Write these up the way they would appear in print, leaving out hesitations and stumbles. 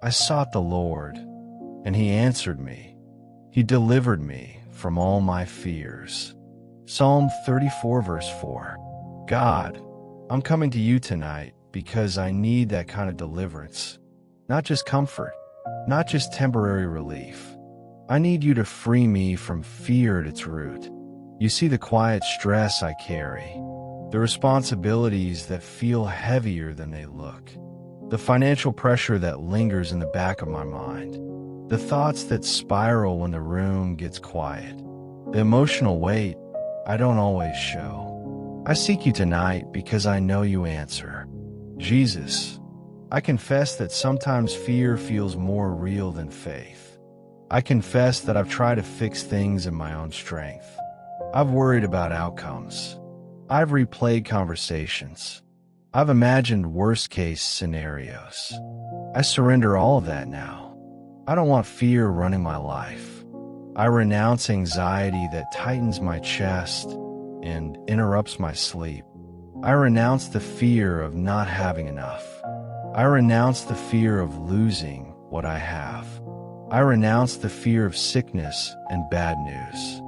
I sought the Lord, and he answered me. He delivered me from all my fears. Psalm 34 verse 4. God, I'm coming to you tonight because I need that kind of deliverance. Not just comfort, not just temporary relief. I need you to free me from fear at its root. You see the quiet stress I carry, the responsibilities that feel heavier than they look, the financial pressure that lingers in the back of my mind, the thoughts that spiral when the room gets quiet, the emotional weight I don't always show. I seek you tonight because I know you answer. Jesus, I confess that sometimes fear feels more real than faith. I confess that I've tried to fix things in my own strength. I've worried about outcomes. I've replayed conversations. I've imagined worst-case scenarios. I surrender all of that now. I don't want fear running my life. I renounce anxiety that tightens my chest and interrupts my sleep. I renounce the fear of not having enough. I renounce the fear of losing what I have. I renounce the fear of sickness and bad news.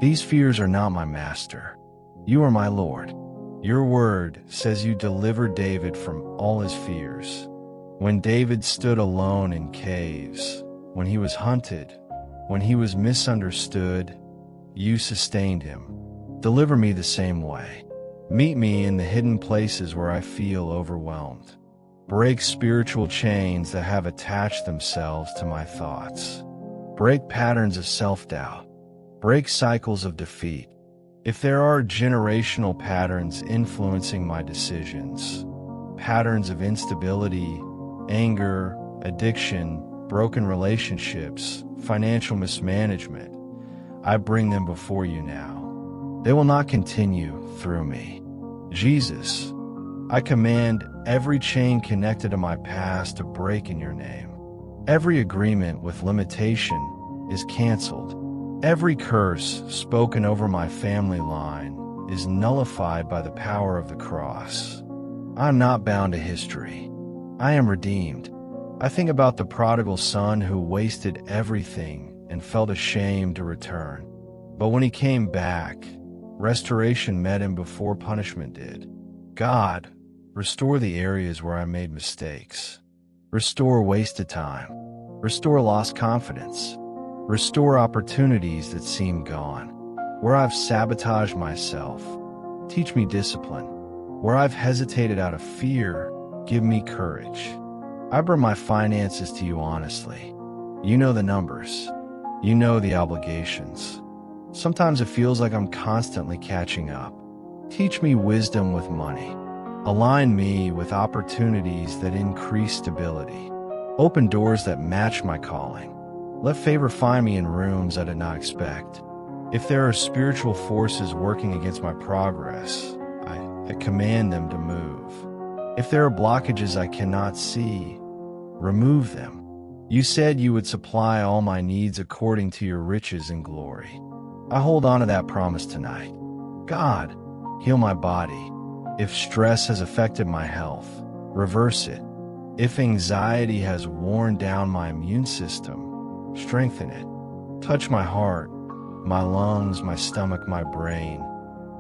These fears are not my master. You are my Lord. Your word says you delivered David from all his fears. When David stood alone in caves, when he was hunted, when he was misunderstood, you sustained him. Deliver me the same way. Meet me in the hidden places where I feel overwhelmed. Break spiritual chains that have attached themselves to my thoughts. Break patterns of self-doubt. Break cycles of defeat. If there are generational patterns influencing my decisions, patterns of instability, anger, addiction, broken relationships, financial mismanagement, I bring them before you now. They will not continue through me. Jesus, I command every chain connected to my past to break in your name. Every agreement with limitation is canceled. Every curse spoken over my family line is nullified by the power of the cross. I am not bound to history. I am redeemed. I think about the prodigal son who wasted everything and felt ashamed to return. But when he came back, restoration met him before punishment did. God, restore the areas where I made mistakes. Restore wasted time. Restore lost confidence. Restore opportunities that seem gone. Where I've sabotaged myself, teach me discipline. Where I've hesitated out of fear, give me courage. I bring my finances to you honestly. You know the numbers. You know the obligations. Sometimes it feels like I'm constantly catching up. Teach me wisdom with money. Align me with opportunities that increase stability. Open doors that match my calling. Let favor find me in rooms I did not expect. If there are spiritual forces working against my progress, I command them to move. If there are blockages I cannot see, remove them. You said you would supply all my needs according to your riches and glory. I hold on to that promise tonight. God, heal my body. If stress has affected my health, reverse it. If anxiety has worn down my immune system, strengthen it. Touch my heart, my lungs, my stomach, my brain.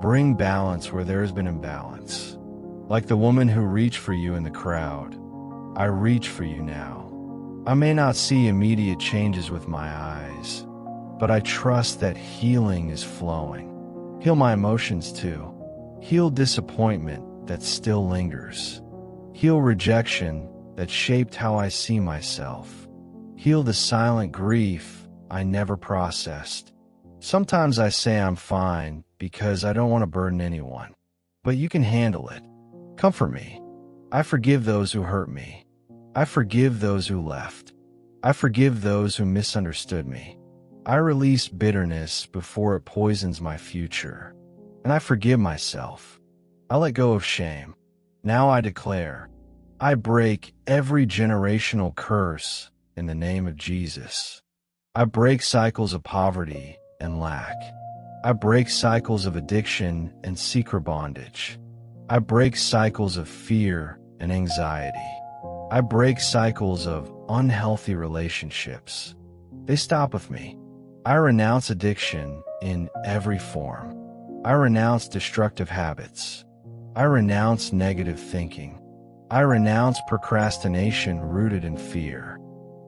Bring balance where there has been imbalance. Like the woman who reached for you in the crowd, I reach for you now. I may not see immediate changes with my eyes, but I trust that healing is flowing. Heal my emotions too. Heal disappointment that still lingers. Heal rejection that shaped how I see myself. Heal the silent grief I never processed. Sometimes I say I'm fine because I don't want to burden anyone, but you can handle it. Comfort me. I forgive those who hurt me. I forgive those who left. I forgive those who misunderstood me. I release bitterness before it poisons my future. And I forgive myself. I let go of shame. Now I declare, I break every generational curse in the name of Jesus. I break cycles of poverty and lack. I break cycles of addiction and secret bondage. I break cycles of fear and anxiety. I break cycles of unhealthy relationships. They stop with me. I renounce addiction in every form. I renounce destructive habits. I renounce negative thinking. I renounce procrastination rooted in fear.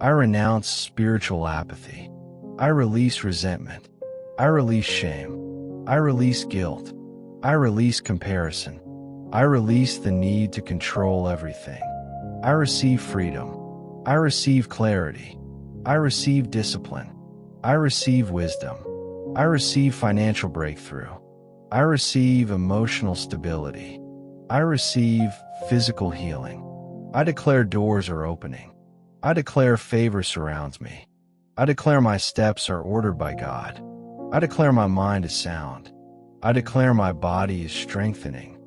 I renounce spiritual apathy. I release resentment. I release shame. I release guilt. I release comparison. I release the need to control everything. I receive freedom. I receive clarity. I receive discipline. I receive wisdom. I receive financial breakthrough. I receive emotional stability. I receive physical healing. I declare doors are opening. I declare favor surrounds me. I declare my steps are ordered by God. I declare my mind is sound. I declare my body is strengthening.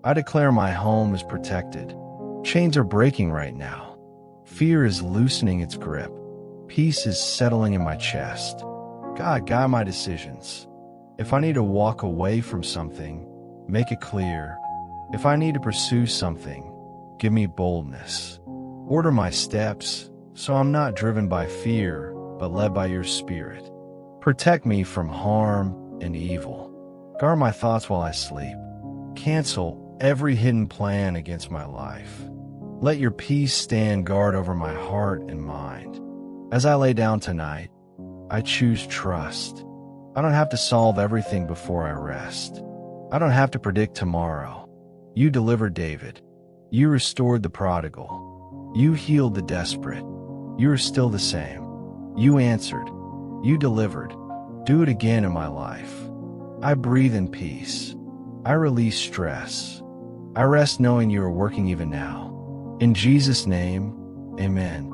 I declare my home is protected. Chains are breaking right now. Fear is loosening its grip. Peace is settling in my chest. God, guide my decisions. If I need to walk away from something, make it clear. If I need to pursue something, give me boldness. Order my steps so I'm not driven by fear, but led by your spirit. Protect me from harm and evil. Guard my thoughts while I sleep. Cancel every hidden plan against my life. Let your peace stand guard over my heart and mind. As I lay down tonight, I choose trust. I don't have to solve everything before I rest. I don't have to predict tomorrow. You delivered David. You restored the prodigal. You healed the desperate. You are still the same. You answered. You delivered. Do it again in my life. I breathe in peace. I release stress. I rest knowing you are working even now. In Jesus' name, amen.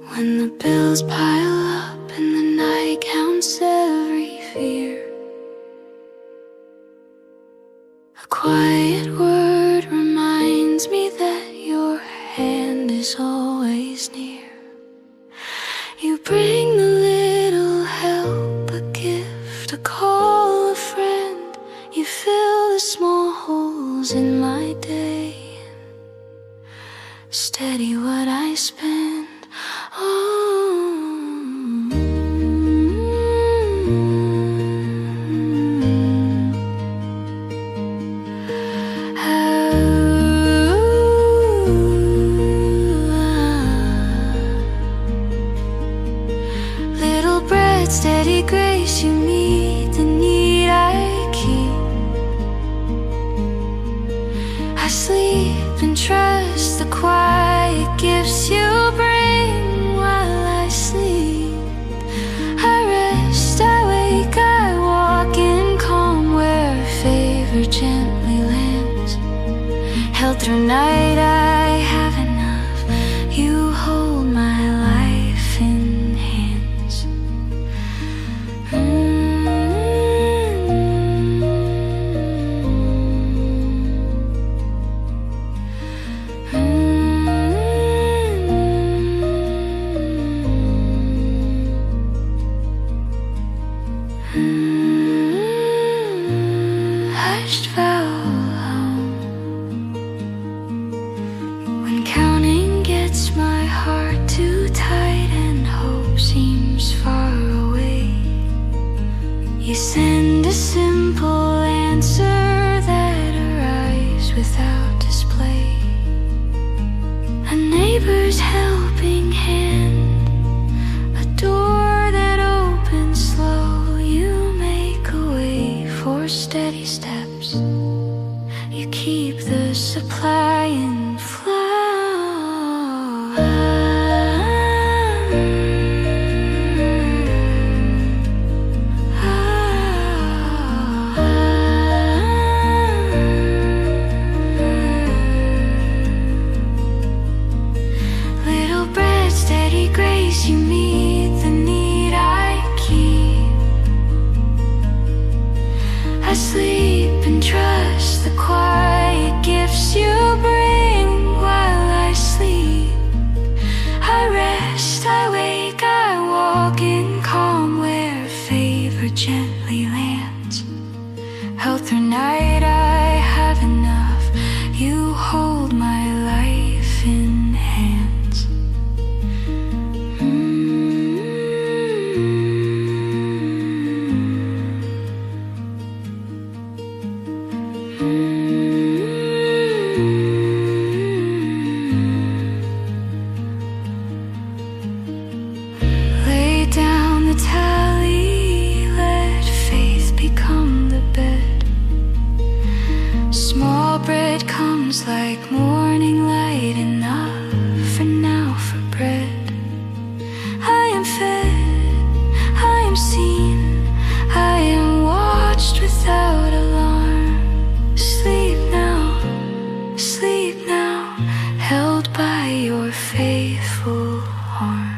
When the bills pile up and the night counts every fear, a quiet word reminds me that your hand is always near. You bring the little help, a gift, a call, a friend. You fill the small holes in my day, steady what I spend. Little bread, steady grace, you meet the need I keep. I sleep and trust the quiet gifts you bring while I sleep. I rest, I wake, I walk in calm where favor gently lands. Held through night, I have enough. You hold my life in hands. Hushed vowel when counting gets my heart too tight and hope seems far away. You send a simple answer that arrives without display. A neighbor's helping hand, a door that opens slow. You make a way for steady steps. You keep the supply in flow. Little held by your faithful arm.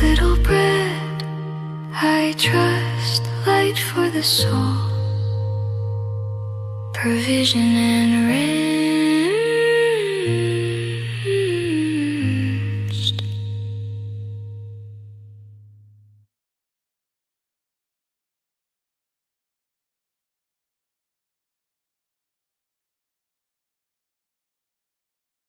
Little bread, I trust, light for the soul, provision and rain.